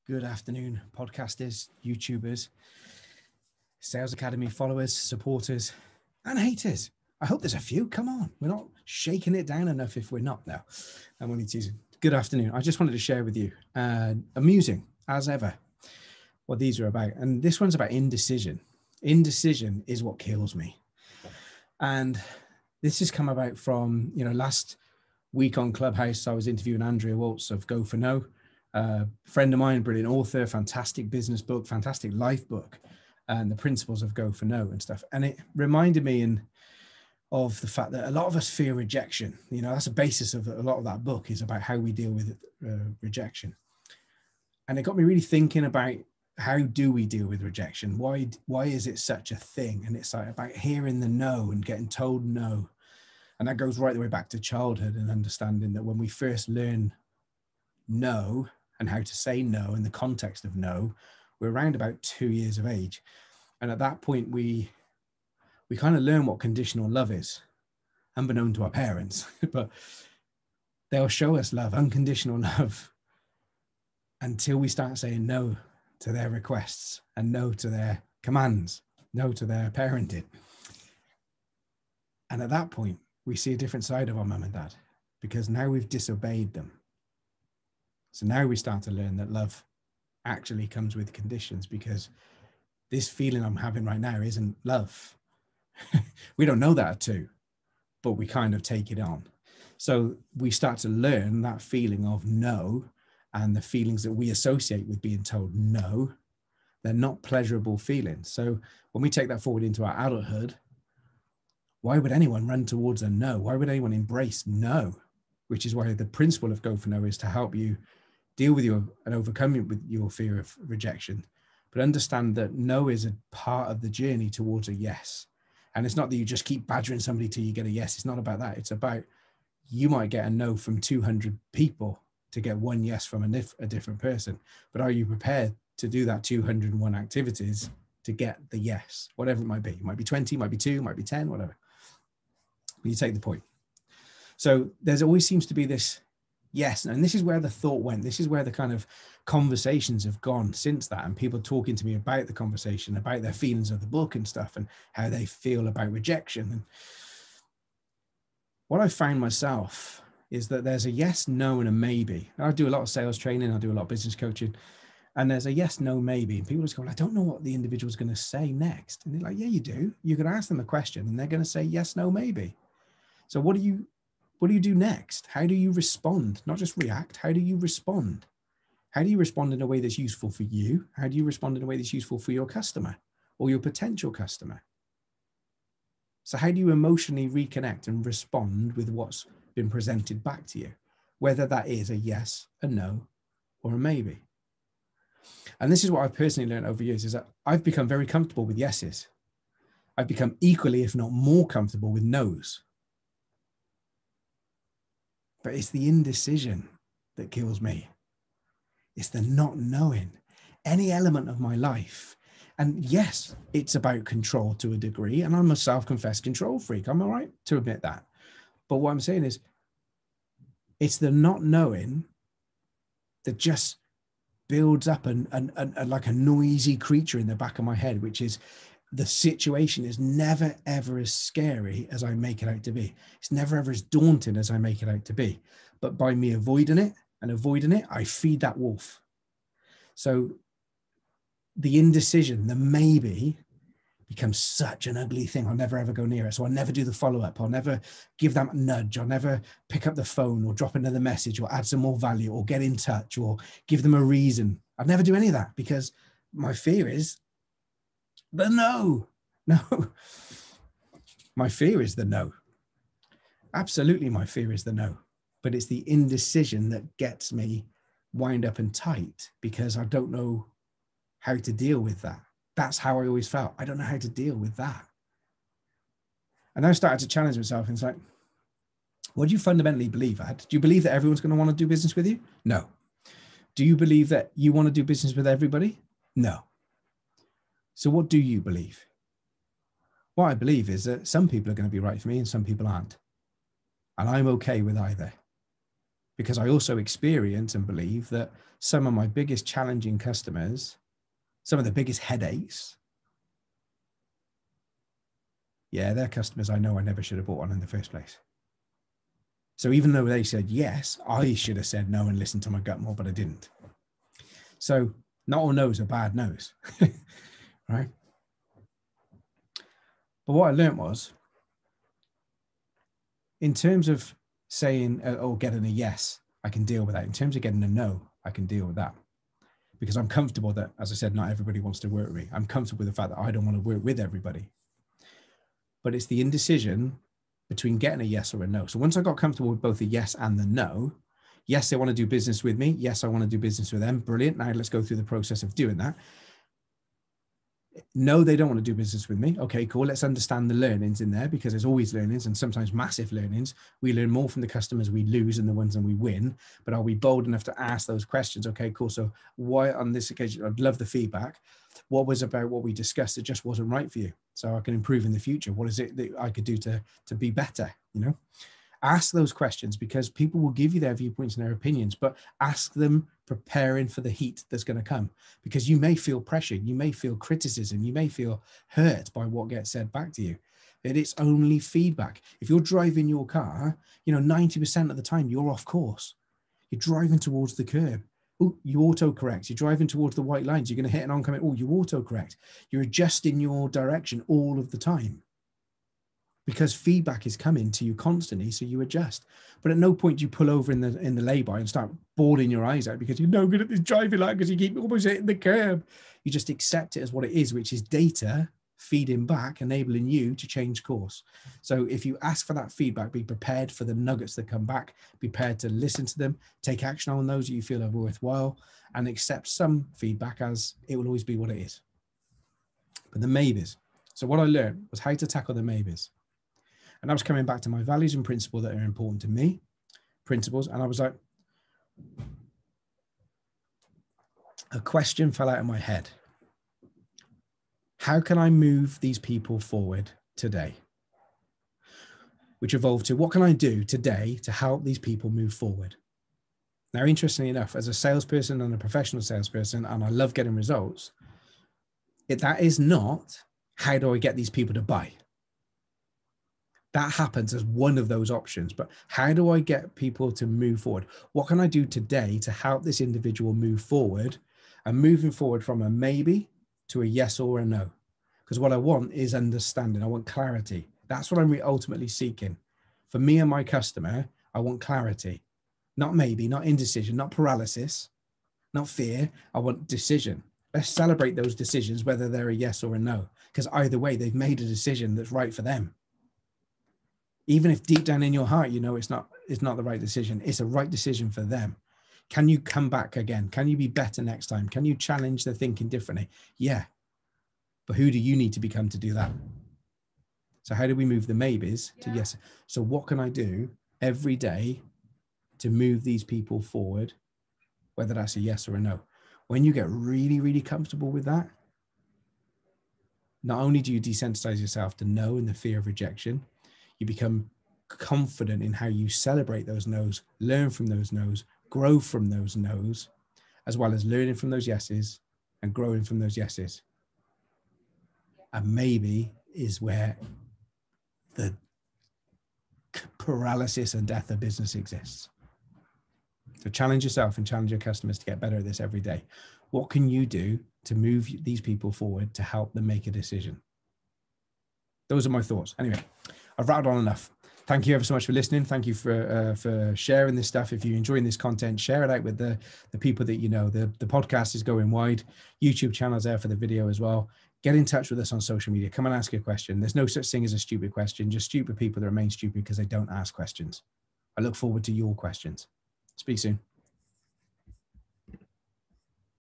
Good afternoon, podcasters, YouTubers, Sales Academy followers, supporters, and haters. I hope there's a few. Come on, we're not shaking it down enough if we're not now. I'm only teasing. Good afternoon. I just wanted to share with you, amusing as ever, what these are about. And this one's about indecision. Indecision is what kills me. And this has come about from, last week on Clubhouse, I was interviewing Andrea Waltz of Go for No. Friend of mine, brilliant author, fantastic business book, fantastic life book, and the principles of Go for No and stuff. And it reminded me of the fact that a lot of us fear rejection. That's the basis of a lot of that book, is about how we deal with rejection. And it got me really thinking about, how do we deal with rejection? Why is it such a thing? And it's like about hearing the no and getting told no. And that goes right the way back to childhood, and understanding that when we first learn no, and how to say no in the context of no, we're around about 2 years of age. And at that point, we kind of learn what conditional love is, unbeknown to our parents, but they'll show us love, unconditional love, until we start saying no to their requests and no to their commands, no to their parenting. And at that point, we see a different side of our mum and dad, because now we've disobeyed them. So now we start to learn that love actually comes with conditions, because this feeling I'm having right now isn't love. We don't know that at 2, but we kind of take it on. So we start to learn that feeling of no, and the feelings that we associate with being told no, they're not pleasurable feelings. So when we take that forward into our adulthood, why would anyone run towards a no? Why would anyone embrace no? Which is why the principle of Go for No is to help you deal with and overcome with your fear of rejection, but understand that no is a part of the journey towards a yes. And it's not that you just keep badgering somebody till you get a yes. It's not about that. It's about, you might get a no from 200 people to get one yes from a different person. But are you prepared to do that 201 activities to get the yes, whatever it might be? It might be 20, might be 2, might be 10, whatever. But you take the point. So there's always seems to be this yes, and this is where the thought went. This is where the kind of conversations have gone since that, and people talking to me about the conversation, about their feelings of the book and stuff, and how they feel about rejection. And what I found myself is that there's a yes, no, and a maybe. I do a lot of sales training, I do a lot of business coaching, and there's a yes, no, maybe. And people just go, well, I don't know what the individual is going to say next. And they're like, yeah, you do. You could ask them a question and they're going to say yes, no, maybe. So what do you do next? How do you respond? Not just react. How do you respond? How do you respond in a way that's useful for you? How do you respond in a way that's useful for your customer or your potential customer? So how do you emotionally reconnect and respond with what's been presented back to you? Whether that is a yes, a no, or a maybe. And this is what I've personally learned over years, is that I've become very comfortable with yeses. I've become equally, if not more, comfortable with no's. But it's the indecision that kills me. It's the not knowing any element of my life. And yes, it's about control to a degree. And I'm a self-confessed control freak. I'm all right to admit that. But what I'm saying is, it's the not knowing that just builds up like a noisy creature in the back of my head, which is, the situation is never, ever as scary as I make it out to be. It's never, ever as daunting as I make it out to be. But by me avoiding it, I feed that wolf. So the indecision, the maybe, becomes such an ugly thing. I'll never, ever go near it. So I'll never do the follow-up. I'll never give them a nudge. I'll never pick up the phone or drop another message or add some more value or get in touch or give them a reason. I'd never do any of that, because my fear is the no. My fear is the no. Absolutely, my fear is the no. But it's the indecision that gets me wound up and tight, because I don't know how to deal with that. That's how I always felt. I don't know how to deal with that. And I started to challenge myself, and it's like, what do you fundamentally believe, Ad? Do you believe that everyone's going to want to do business with you? No. Do you believe that you want to do business with everybody? No. So what do you believe? What I believe is that some people are going to be right for me and some people aren't. And I'm okay with either. because I also experience and believe that some of my biggest challenging customers, some of the biggest headaches, yeah, they're customers I know I never should have bought on in the first place. So even though they said yes, I should have said no and listened to my gut more, but I didn't. So not all no's are bad no's, right? But what I learned was, in terms of saying or getting a yes, I can deal with that. In terms of getting a no, I can deal with that. Because I'm comfortable that, as I said, not everybody wants to work with me. I'm comfortable with the fact that I don't want to work with everybody. But it's the indecision between getting a yes or a no. So once I got comfortable with both the yes and the no, yes, they want to do business with me. Yes, I want to do business with them. Brilliant. Now let's go through the process of doing that. No, they don't want to do business with me. Okay, cool. Let's understand the learnings in there, because there's always learnings, and sometimes massive learnings. We learn more from the customers we lose than the ones that we win. But are we bold enough to ask those questions? Okay, cool. So why on this occasion, I'd love the feedback. What was about what we discussed that just wasn't right for you? So I can improve in the future. What is it that I could do to be better? You know, ask those questions, because people will give you their viewpoints and their opinions, but ask them preparing for the heat that's going to come, because you may feel pressure, you may feel criticism, you may feel hurt by what gets said back to you. But it's only feedback. If you're driving your car, 90% of the time you're off course. You're driving towards the curb. Oh, you autocorrect. You're driving towards the white lines. You're going to hit an oncoming. Oh, you autocorrect. You're adjusting your direction all of the time, because feedback is coming to you constantly, so you adjust. But at no point do you pull over in the lay-by and start bawling your eyes out because you're no good at this driving line because you keep almost hitting the curb. You just accept it as what it is, which is data feeding back, enabling you to change course. So if you ask for that feedback, be prepared for the nuggets that come back, be prepared to listen to them, take action on those that you feel are worthwhile, and accept some feedback as it will always be what it is. But the maybes. So what I learned was how to tackle the maybes. And I was coming back to my values and principles that are important to me, principles. And I was like, a question fell out of my head. How can I move these people forward today? Which evolved to, what can I do today to help these people move forward? Now, interestingly enough, as a salesperson and a professional salesperson, and I love getting results, that is not, how do I get these people to buy? That happens as one of those options, but how do I get people to move forward? What can I do today to help this individual move forward, and moving forward from a maybe to a yes or a no? Because what I want is understanding. I want clarity. That's what I'm ultimately seeking. For me and my customer, I want clarity. Not maybe, not indecision, not paralysis, not fear. I want decision. Let's celebrate those decisions, whether they're a yes or a no, because either way, they've made a decision that's right for them. Even if deep down in your heart, it's not the right decision, it's a right decision for them. Can you come back again? Can you be better next time? Can you challenge the thinking differently? Yeah. But who do you need to become to do that? So how do we move the maybes to yes? So what can I do every day to move these people forward, whether that's a yes or a no? When you get really, really comfortable with that, not only do you desensitize yourself to no and the fear of rejection, you become confident in how you celebrate those no's, learn from those no's, grow from those no's, as well as learning from those yeses and growing from those yeses. And maybe is where the paralysis and death of business exists. So challenge yourself and challenge your customers to get better at this every day. What can you do to move these people forward to help them make a decision? Those are my thoughts. Anyway, I've rattled on enough. Thank you ever so much for listening. Thank you for sharing this stuff. If you're enjoying this content, share it out with the people that you know. The podcast is going wide. YouTube channel's there for the video as well. Get in touch with us on social media. Come and ask a question. There's no such thing as a stupid question, just stupid people that remain stupid because they don't ask questions. I look forward to your questions. Speak soon.